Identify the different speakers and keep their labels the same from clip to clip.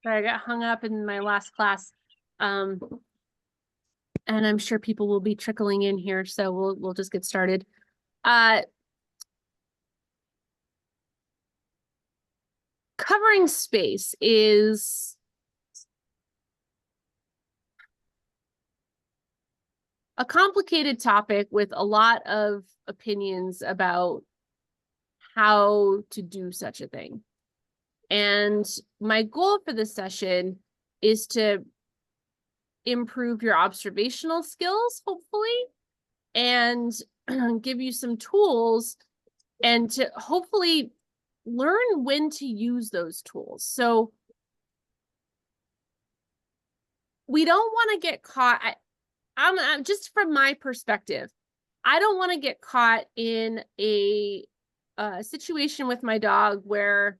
Speaker 1: Sorry, I got hung up in my last class. And I'm sure people will be trickling in here, so we'll just get started. Covering space is a complicated topic with a lot of opinions about how to do such a thing. And my goal for this session is to improve your observational skills, hopefully, and give you some tools and to hopefully learn when to use those tools. So we don't want to get caught. I'm just from my perspective, I don't want to get caught in a situation with my dog where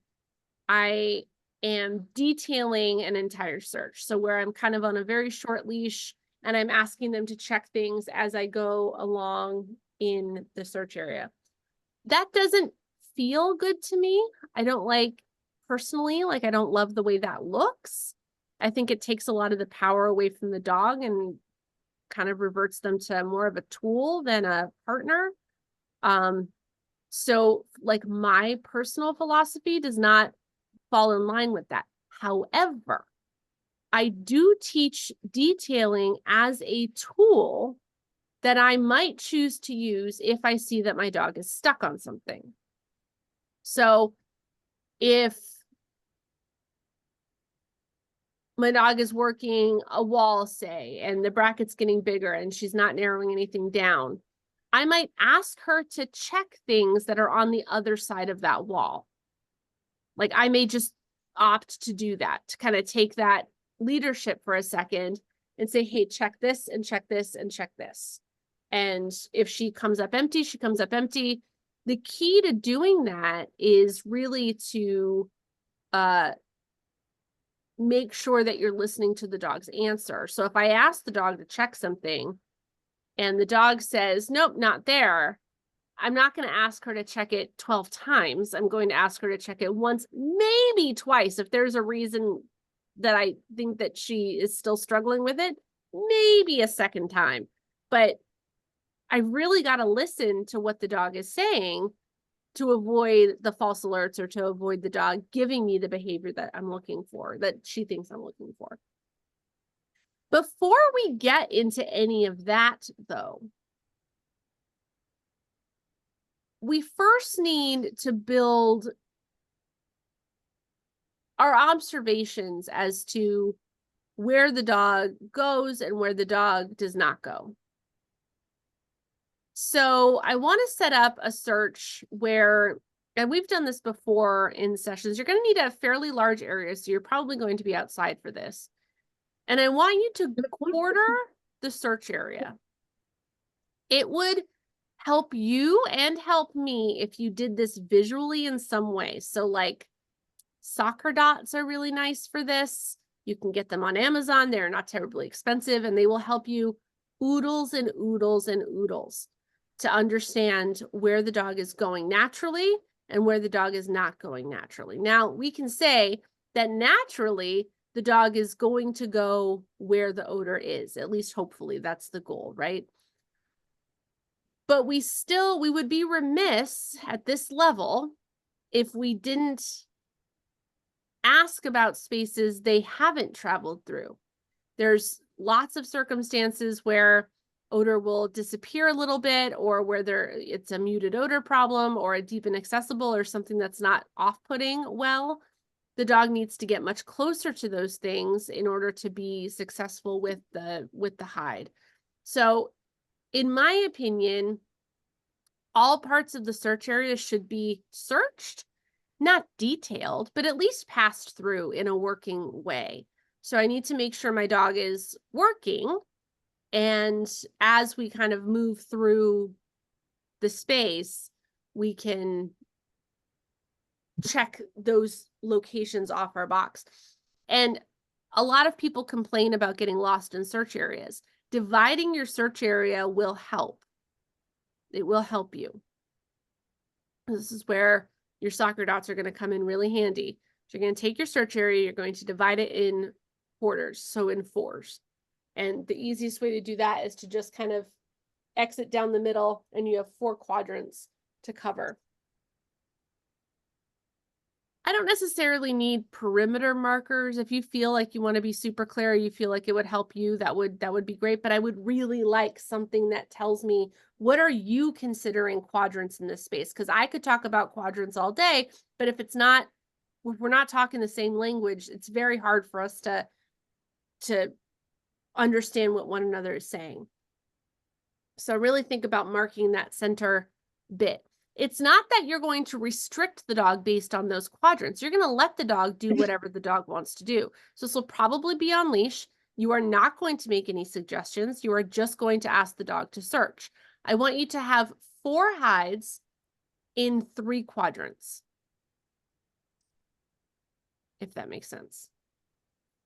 Speaker 1: I am detailing an entire search. So where I'm kind of on a very short leash and I'm asking them to check things as I go along in the search area. That doesn't feel good to me. I don't like personally, like I don't love the way that looks. I think it takes a lot of the power away from the dog and kind of reverts them to more of a tool than a partner. So like my personal philosophy does not fall in line with that. However, I do teach detailing as a tool that I might choose to use if I see that my dog is stuck on something. So if my dog is working a wall, say, and the bracket's getting bigger and she's not narrowing anything down, I might ask her to check things that are on the other side of that wall. Like I may just opt to do that, to kind of take that leadership for a second and say, hey, check this and check this and check this. And if she comes up empty, she comes up empty. The key to doing that is really to make sure that you're listening to the dog's answer. So if I ask the dog to check something and the dog says, nope, not there, I'm not going to ask her to check it 12 times. I'm going to ask her to check it once, maybe twice. If there's a reason that I think that she is still struggling with it, maybe a second time. But I really got to listen to what the dog is saying to avoid the false alerts or to avoid the dog giving me the behavior that I'm looking for, that she thinks I'm looking for. Before we get into any of that, though, we first need to build our observations as to where the dog goes and where the dog does not go. So I want to set up a search where, and we've done this before in sessions, you're going to need a fairly large area. So you're probably going to be outside for this. And I want you to quarter the search area. It would help you and help me if you did this visually in some way. So like soccer dots are really nice for this. You can get them on Amazon. They're not terribly expensive and they will help you oodles and oodles and oodles to understand where the dog is going naturally and where the dog is not going naturally. Now, we can say that naturally the dog is going to go where the odor is, at least hopefully that's the goal, right? But we would be remiss at this level if we didn't ask about spaces they haven't traveled through. There's lots of circumstances where odor will disappear a little bit, or where it's a muted odor problem or a deep inaccessible or something that's not off-putting well. The dog needs to get much closer to those things in order to be successful with the hide. So in my opinion, all parts of the search area should be searched, not detailed, but at least passed through in a working way. So I need to make sure my dog is working. And as we kind of move through the space, we can check those locations off our box. And a lot of people complain about getting lost in search areas. Dividing your search area will help. It will help you. This is where your soccer dots are going to come in really handy. So you're going to take your search area, you're going to divide it in quarters, so in 4s. And the easiest way to do that is to just kind of exit down the middle, and you have 4 quadrants to cover. I don't necessarily need perimeter markers. If you feel like you want to be super clear, you feel like it would help you, that would be great. But I would really like something that tells me, what are you considering quadrants in this space? Because I could talk about quadrants all day, but if we're not talking the same language, it's very hard for us to understand what one another is saying. So really think about marking that center bit. It's not that you're going to restrict the dog based on those quadrants. You're going to let the dog do whatever the dog wants to do. So this will probably be on leash. You are not going to make any suggestions. You are just going to ask the dog to search. I want you to have 4 hides in 3 quadrants, if that makes sense.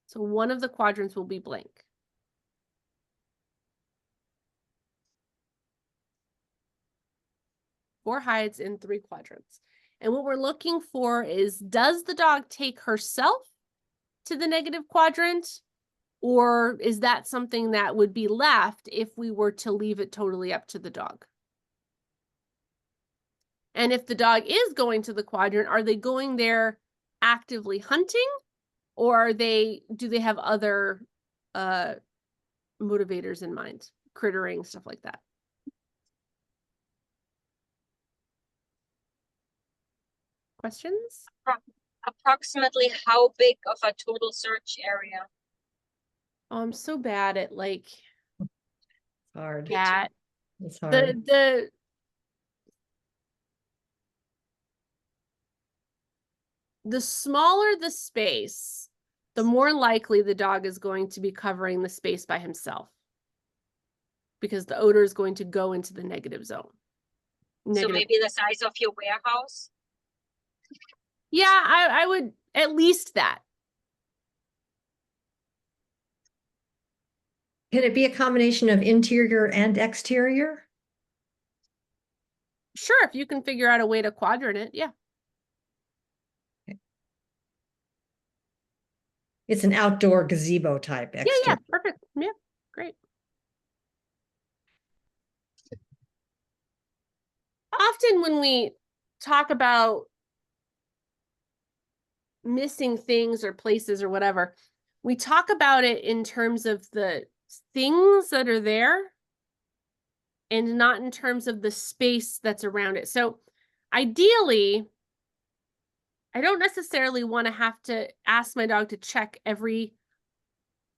Speaker 1: So one of the quadrants will be blank. Four hides in 3 quadrants. And what we're looking for is, does the dog take herself to the negative quadrant? Or is that something that would be left if we were to leave it totally up to the dog? And if the dog is going to the quadrant, are they going there actively hunting? Or do they have other motivators in mind? Crittering, stuff like that. Questions?
Speaker 2: Approximately how big of a total search area?
Speaker 1: Oh, I'm so bad at like
Speaker 3: Hard.
Speaker 1: that.
Speaker 3: It's hard.
Speaker 1: The smaller the space, the more likely the dog is going to be covering the space by himself, because the odor is going to go into the negative zone.
Speaker 2: So maybe the size of your warehouse?
Speaker 1: Yeah, I would at least that.
Speaker 3: Can it be a combination of interior and exterior?
Speaker 1: Sure, if you can figure out a way to quadrant it, yeah.
Speaker 3: It's an outdoor gazebo type exterior.
Speaker 1: Yeah, perfect. Yeah, great. Often when we talk about missing things or places or whatever, we talk about it in terms of the things that are there and not in terms of the space that's around it. So ideally, I don't necessarily want to have to ask my dog to check every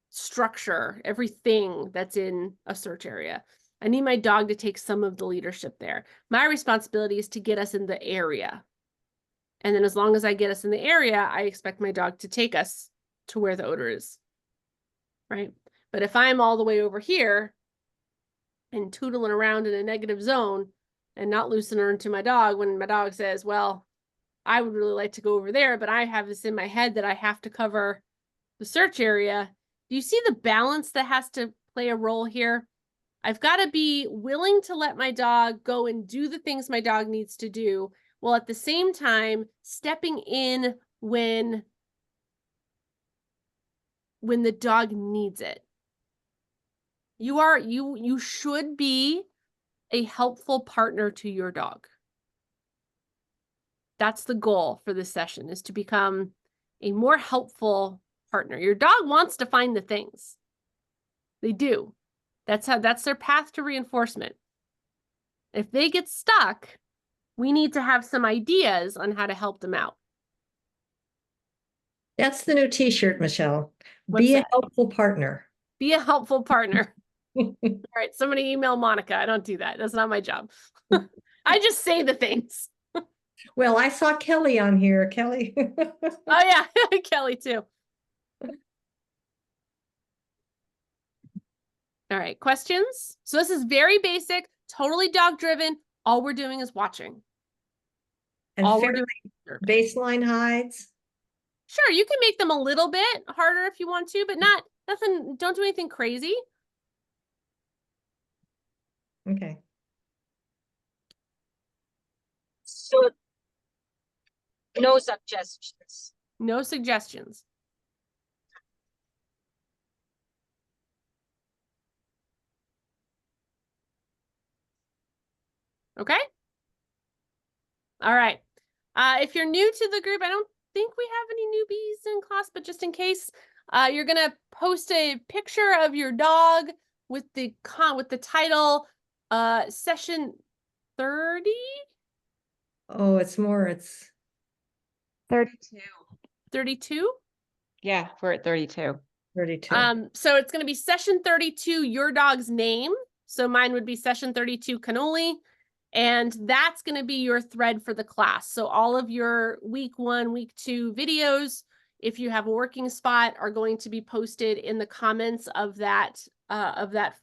Speaker 1: structure, everything that's in a search area. I need my dog to take some of the leadership there. My responsibility is to get us in the area. And then as long as I get us in the area, I expect my dog to take us to where the odor is, right? But if I'm all the way over here and tootling around in a negative zone and not listening to my dog when my dog says, well, I would really like to go over there, but I have this in my head that I have to cover the search area. Do you see the balance that has to play a role here? I've got to be willing to let my dog go and do the things my dog needs to do, while at the same time stepping in when the dog needs it. You should be a helpful partner to your dog. That's the goal for this session, is to become a more helpful partner. Your dog wants to find the things. They do. That's their path to reinforcement. If they get stuck, we need to have some ideas on how to help them out.
Speaker 3: That's the new t-shirt, Michelle.
Speaker 1: What's
Speaker 3: Be a
Speaker 1: that?
Speaker 3: helpful partner.
Speaker 1: Be a helpful partner. All right, somebody email Monica. I don't do that. That's not my job. I just say the things.
Speaker 3: Well, I saw Kelly on here. Kelly.
Speaker 1: Oh yeah, Kelly too. All right, questions? So this is very basic, totally dog driven. All we're doing is watching.
Speaker 3: And
Speaker 1: All
Speaker 3: fairly baseline hides.
Speaker 1: Sure, you can make them a little bit harder if you want to, but nothing, don't do anything crazy.
Speaker 3: Okay.
Speaker 2: So no suggestions.
Speaker 1: No suggestions. Okay. All right. If you're new to the group, I don't think we have any newbies in class, but just in case, you're gonna post a picture of your dog with the title, session 30,
Speaker 3: Oh, it's more, it's
Speaker 4: 32.
Speaker 1: 32.
Speaker 4: Yeah, we're at 32.
Speaker 3: 32.
Speaker 1: So it's gonna be session 32, your dog's name. So mine would be session 32 cannoli. And that's going to be your thread for the class. So all of your week 1, week 2 videos, if you have a working spot, are going to be posted in the comments of that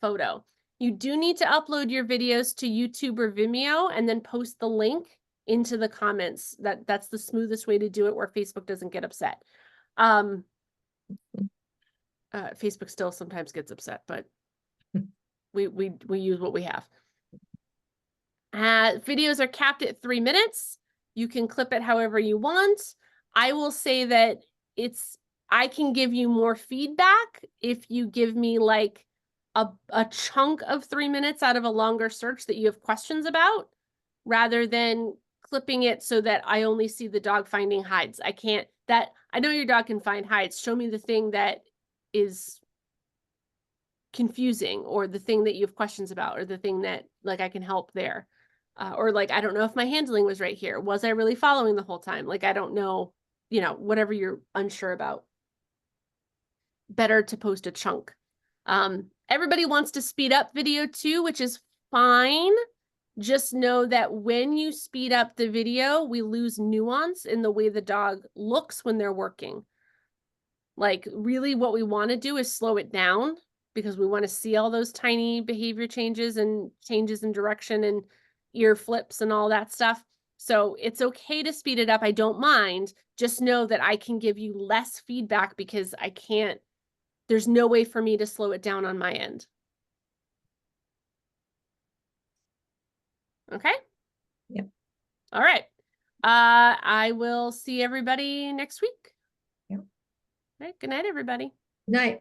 Speaker 1: photo. You do need to upload your videos to YouTube or Vimeo and then post the link into the comments. That's the smoothest way to do it, where Facebook doesn't get upset. Facebook still sometimes gets upset, but we use what we have. Videos are capped at 3 minutes. You can clip it however you want. I will say that I can give you more feedback if you give me like a chunk of 3 minutes out of a longer search that you have questions about, rather than clipping it so that I only see the dog finding hides. I know your dog can find hides. Show me the thing that is confusing, or the thing that you have questions about, or the thing that like I can help there. Or like, I don't know if my handling was right here. Was I really following the whole time? Like, I don't know, whatever you're unsure about. Better to post a chunk. Everybody wants to speed up video too, which is fine. Just know that when you speed up the video, we lose nuance in the way the dog looks when they're working. Like, really what we want to do is slow it down, because we want to see all those tiny behavior changes and changes in direction and ear flips and all that stuff. So it's okay to speed it up. I don't mind. Just know that I can give you less feedback because there's no way for me to slow it down on my end. Okay?
Speaker 3: Yep.
Speaker 1: All right. I will see everybody next week.
Speaker 3: Yep.
Speaker 1: All right. Good night, everybody.
Speaker 3: Night.